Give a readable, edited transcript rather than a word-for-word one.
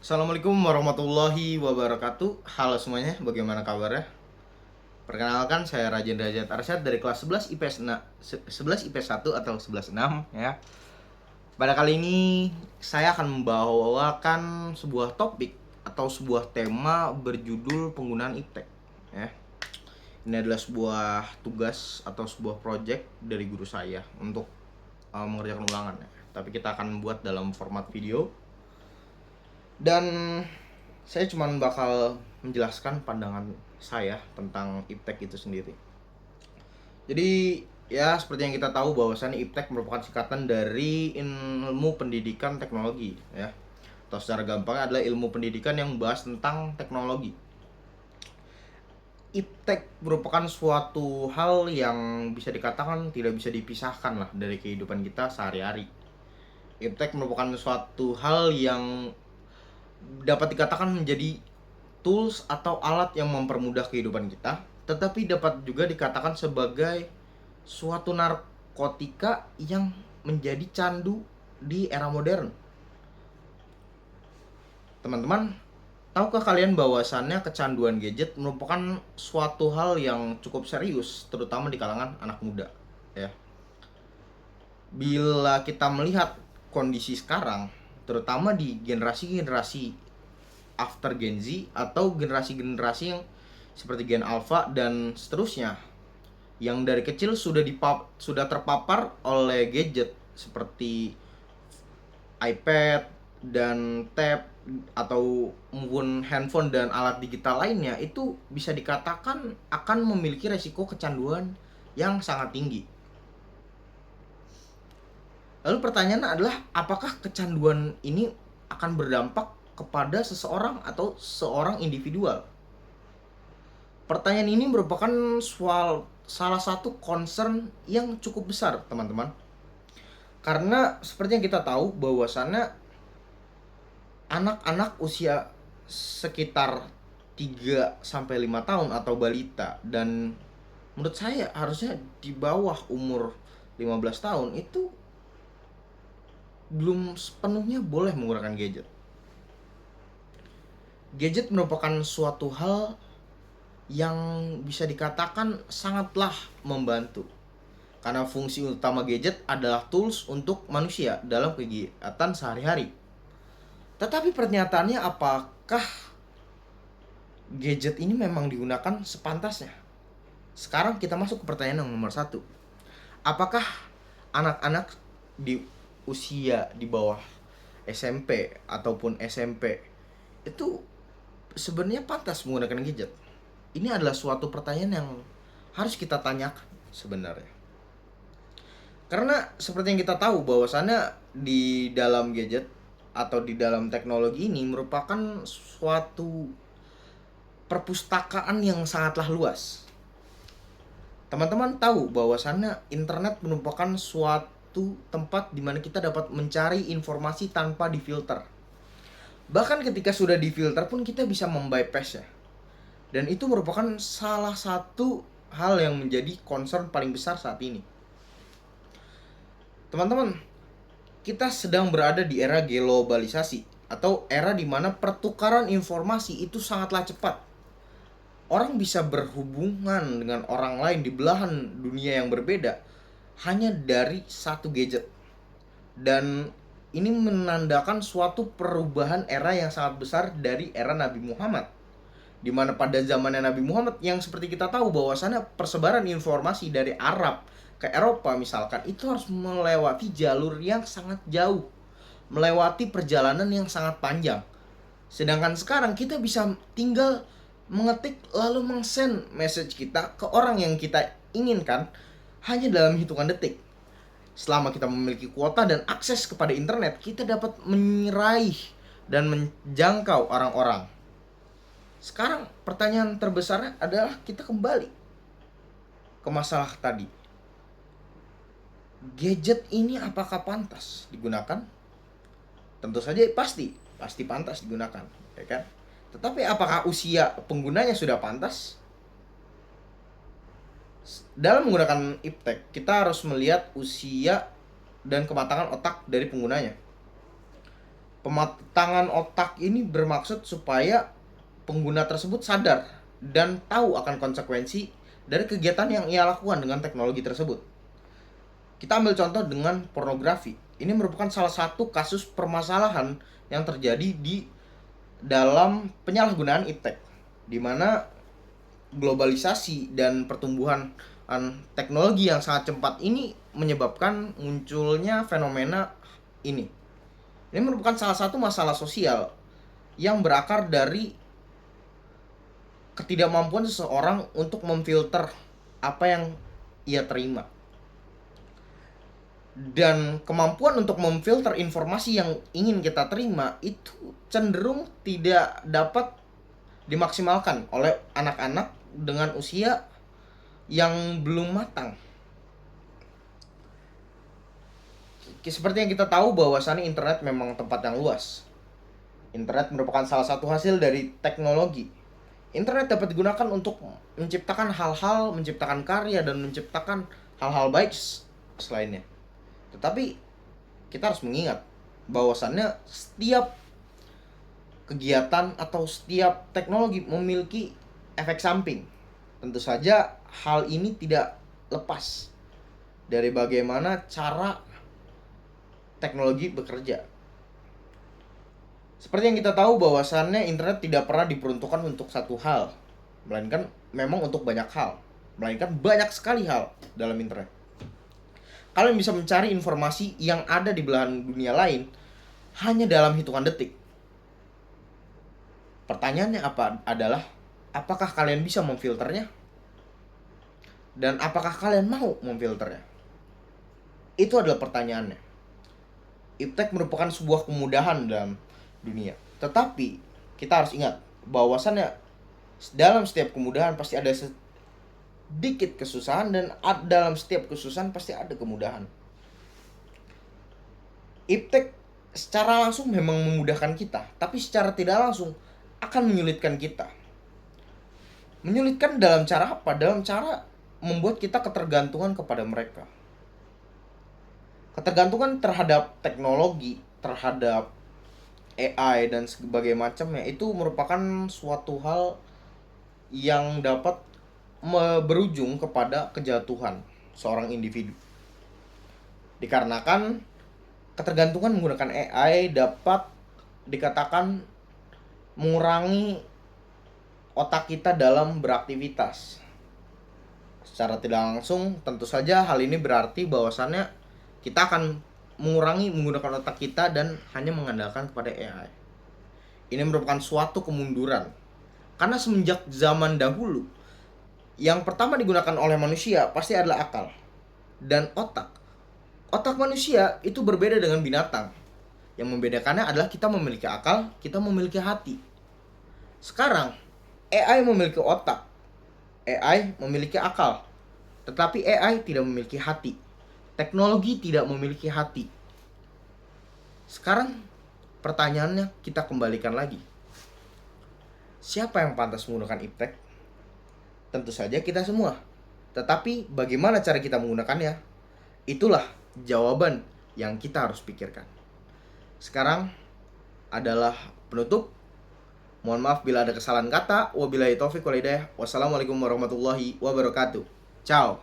Assalamualaikum warahmatullahi wabarakatuh. Halo semuanya, bagaimana kabarnya? Perkenalkan, saya Rajen Derajat Arsyad dari kelas 11 IPS 6, 11 IPS 1 atau 11 6 ya. Pada kali ini saya akan membawakan sebuah topik atau sebuah tema berjudul penggunaan iptek ya. Ini adalah sebuah tugas atau sebuah project dari guru saya untuk mengerjakan ulangan ya. Tapi kita akan membuat dalam format video. Dan saya cuma bakal menjelaskan pandangan saya tentang iptek itu sendiri. Jadi ya seperti yang kita tahu bahwasannya iptek merupakan singkatan dari ilmu pendidikan teknologi ya. Atau secara gampang adalah ilmu pendidikan yang membahas tentang teknologi. Iptek merupakan suatu hal yang bisa dikatakan tidak bisa dipisahkan lah dari kehidupan kita sehari-hari. Iptek merupakan suatu hal yang dapat dikatakan menjadi tools atau alat yang mempermudah kehidupan kita, tetapi dapat juga dikatakan sebagai suatu narkotika yang menjadi candu di era modern. Teman-teman, tahukah kalian bahwasannya kecanduan gadget merupakan suatu hal yang cukup serius, terutama di kalangan anak muda, ya. Bila kita melihat kondisi sekarang, terutama di generasi-generasi after Gen Z atau generasi-generasi yang seperti Gen Alpha dan seterusnya, yang dari kecil sudah terpapar oleh gadget seperti iPad dan tab atau maupun handphone dan alat digital lainnya, itu bisa dikatakan akan memiliki resiko kecanduan yang sangat tinggi. Lalu pertanyaannya adalah, apakah kecanduan ini akan berdampak kepada seseorang atau seorang individual? Pertanyaan ini merupakan salah satu concern yang cukup besar, teman-teman. Karena seperti yang kita tahu bahwasannya anak-anak usia sekitar 3 sampai 5 tahun atau balita, dan menurut saya harusnya di bawah umur 15 tahun itu belum sepenuhnya boleh menggunakan gadget. Gadget merupakan suatu hal yang bisa dikatakan sangatlah membantu. Karena fungsi utama gadget adalah tools untuk manusia dalam kegiatan sehari-hari. Tetapi pernyataannya, apakah gadget ini memang digunakan sepantasnya? Sekarang kita masuk ke pertanyaan yang nomor 1. Apakah anak-anak di usia di bawah SMP ataupun SMP itu sebenarnya pantas menggunakan gadget? Ini adalah suatu pertanyaan yang harus kita tanyakan sebenarnya. Karena seperti yang kita tahu bahwasannya di dalam gadget atau di dalam teknologi ini merupakan suatu perpustakaan yang sangatlah luas. Teman-teman tahu bahwasannya internet merupakan suatu tempat di mana kita dapat mencari informasi tanpa difilter. Bahkan ketika sudah difilter pun kita bisa membypassnya. Dan itu merupakan salah satu hal yang menjadi concern paling besar saat ini. Teman-teman, kita sedang berada di era globalisasi atau era di mana pertukaran informasi itu sangatlah cepat. Orang bisa berhubungan dengan orang lain di belahan dunia yang berbeda hanya dari satu gadget. Dan ini menandakan suatu perubahan era yang sangat besar dari era Nabi Muhammad, di mana pada zamannya Nabi Muhammad, yang seperti kita tahu bahwasannya persebaran informasi dari Arab ke Eropa misalkan, itu harus melewati jalur yang sangat jauh, melewati perjalanan yang sangat panjang. Sedangkan sekarang kita bisa tinggal mengetik lalu meng-send message kita ke orang yang kita inginkan hanya dalam hitungan detik. Selama kita memiliki kuota dan akses kepada internet, kita dapat meraih dan menjangkau orang-orang. Sekarang pertanyaan terbesarnya adalah kita kembali ke masalah tadi. Gadget ini apakah pantas digunakan? Tentu saja pasti pantas digunakan, ya kan? Tetapi apakah usia penggunanya sudah pantas? Dalam menggunakan iptek, kita harus melihat usia dan kematangan otak dari penggunanya. Pematangan otak ini bermaksud supaya pengguna tersebut sadar dan tahu akan konsekuensi dari kegiatan yang ia lakukan dengan teknologi tersebut. Kita ambil contoh dengan pornografi. Ini merupakan salah satu kasus permasalahan yang terjadi di dalam penyalahgunaan iptek, di mana globalisasi dan pertumbuhan teknologi yang sangat cepat ini menyebabkan munculnya fenomena ini. Ini merupakan salah satu masalah sosial yang berakar dari ketidakmampuan seseorang untuk memfilter apa yang ia terima. Dan kemampuan untuk memfilter informasi yang ingin kita terima itu cenderung tidak dapat dimaksimalkan oleh anak-anak dengan usia yang belum matang. Seperti yang kita tahu bahwasannya internet memang tempat yang luas. Internet merupakan salah satu hasil dari teknologi. Internet dapat digunakan untuk menciptakan hal-hal, menciptakan karya, dan menciptakan hal-hal baik selainnya. Tetapi kita harus mengingat bahwasannya setiap kegiatan atau setiap teknologi memiliki efek samping. Tentu saja hal ini tidak lepas dari bagaimana cara teknologi bekerja. Seperti yang kita tahu bahwasannya internet tidak pernah diperuntukkan untuk satu hal, melainkan memang untuk banyak hal, melainkan banyak sekali hal dalam internet. Kalian bisa mencari informasi yang ada di belahan dunia lain hanya dalam hitungan detik. Pertanyaannya adalah apakah kalian bisa memfilternya? Dan apakah kalian mau memfilternya? Itu adalah pertanyaannya. Iptek merupakan sebuah kemudahan dalam dunia. Tetapi kita harus ingat bahwasannya dalam setiap kemudahan pasti ada sedikit kesusahan, dan dalam setiap kesusahan pasti ada kemudahan. Iptek secara langsung memang memudahkan kita, tapi secara tidak langsung akan menyulitkan kita. Menyulitkan dalam cara apa? Dalam cara membuat kita ketergantungan kepada mereka. Ketergantungan terhadap teknologi, terhadap AI dan sebagainya macamnya itu merupakan suatu hal yang dapat berujung kepada kejatuhan seorang individu. Dikarenakan ketergantungan menggunakan AI dapat dikatakan mengurangi otak kita dalam beraktivitas. Secara tidak langsung tentu saja hal ini berarti bahwasannya kita akan mengurangi menggunakan otak kita dan hanya mengandalkan kepada AI. Ini merupakan suatu kemunduran. Karena semenjak zaman dahulu, yang pertama digunakan oleh manusia pasti adalah akal dan otak. Otak manusia itu berbeda dengan binatang. Yang membedakannya adalah kita memiliki akal, kita memiliki hati. Sekarang, AI memiliki otak, AI memiliki akal, tetapi AI tidak memiliki hati. Teknologi tidak memiliki hati. Sekarang pertanyaannya kita kembalikan lagi. Siapa yang pantas menggunakan iptek? Tentu saja kita semua. Tetapi bagaimana cara kita menggunakannya? Itulah jawaban yang kita harus pikirkan. Sekarang adalah penutup. Mohon maaf bila ada kesalahan kata. Wabillahi taufiq wal hidayah. Wassalamualaikum warahmatullahi wabarakatuh. Ciao.